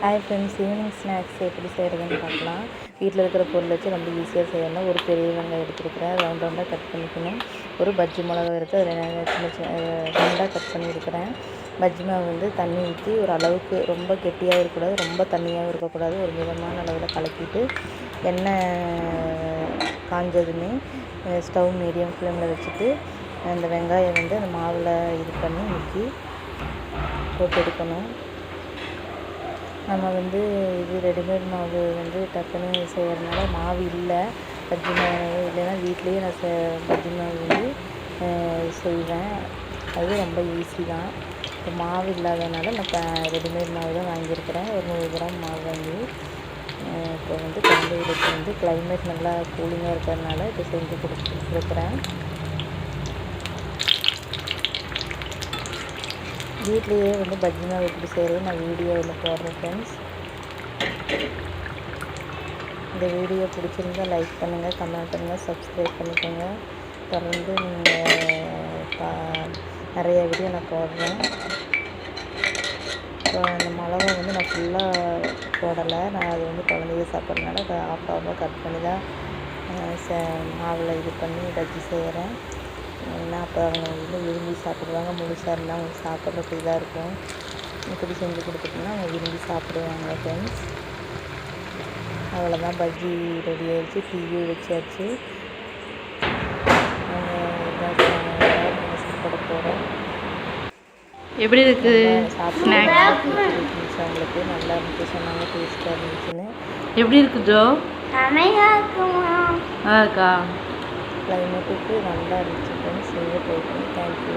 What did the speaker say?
Hi friends, evening snacks எப்படி செய்கிறதுன்னு பார்க்கலாம். வீட்டில் இருக்கிற பொருள் வச்சு ரொம்ப ஈஸியாக செய்யணும். ஒரு பெரிய வெங்காயம் எடுத்துருக்கிறேன், ரவுண்டாக கட் பண்ணிக்கணும். ஒரு பஜ்ஜி மிளகா இருக்குது, அதில் சின்ன சின்ன ரவுண்டாக கட் பண்ணியிருக்கிறேன். பஜ்ஜி மாவு வந்து தண்ணி ஊற்றி ஒரு அளவுக்கு, ரொம்ப கெட்டியாகவும் இருக்கக்கூடாது, ரொம்ப தண்ணியாகவும் இருக்கக்கூடாது, ஒரு மிதமான அளவில் கலக்கிட்டு எண்ணெய் காஞ்சதுமே ஸ்டவ் மீடியம் ஃப்ளேமில் வச்சுட்டு அந்த வெங்காயம் வந்து அந்த மாவில் இது பண்ணி முக்கி போட்டு எடுக்கணும். நம்ம வந்து இது ரெடிமேட் மாவு வந்து டக்குன்னு செய்கிறதுனால மாவு இல்லை, பஜ்ஜி மாவு இல்லைன்னா வீட்லேயே நான் பஜ்ஜி மாவு வந்து செய்வேன். அது ரொம்ப ஈஸி தான். இப்போ மாவு இல்லாதனால நான் ரெடிமேட் மாவு தான் வாங்கியிருக்கிறேன். ஒரு 100 கிராம் மாவு வாங்கி இப்போ வந்து குழந்தைகளுக்கு வந்து கிளைமேட் நல்லா கூலிங்காக இருக்கிறதுனால இப்போ செஞ்சு கொடுக்குறேன். வீட்லேயே வந்து பஜ்ஜி மாவு எப்படி செய்கிறது நான் வீடியோவில் போடுறேன் ஃப்ரெண்ட்ஸ். இந்த வீடியோ பிடிச்சிருந்தால் லைக் பண்ணுங்கள், கமெண்ட் பண்ணுங்கள், சப்ஸ்கிரைப் பண்ணிக்கோங்க. தொடர்ந்து நீங்கள் நிறைய வீடியோ நான் போடுறேன். இப்போ அந்த மிளகா வந்து நான் ஃபுல்லாக போடலை, நான் அது வந்து குழந்தைங்க சாப்பிட்றதுனால அதை ஆஃபாக கட் பண்ணி தான் மாவில் இது பண்ணி பஜ்ஜி செய்கிறேன். ஏன்னா அப்போ அவங்க வந்து விரும்பி சாப்பிடுவாங்க. முழுசாக இருந்தால் அவங்க சாப்பிட்றதுக்கு இதாக இருக்கும். இப்படி செஞ்சு கொடுத்துட்டோம்னா அவங்க விரும்பி சாப்பிடுவாங்க ஃப்ரெண்ட்ஸ். அவ்வளோதான், பஜ்ஜி ரெடி ஆகிடுச்சு. டீயே வச்சாச்சு. நாங்கள் சாப்பிட போகிறோம். எப்படி இருக்குது சாப்பிட்டு அவங்களுக்கு நல்லா இருந்துச்சு சொன்னாங்க, டேஸ்ட்டாக இருந்துச்சுன்னு. எப்படி இருக்கு ஜோ? இருக்கா? கிளைமேட்டுக்கு நல்லா இருந்துச்சு ஃப்ரெண்ட்ஸ். நீங்கள் போய்ட்டு தேங்க்யூ.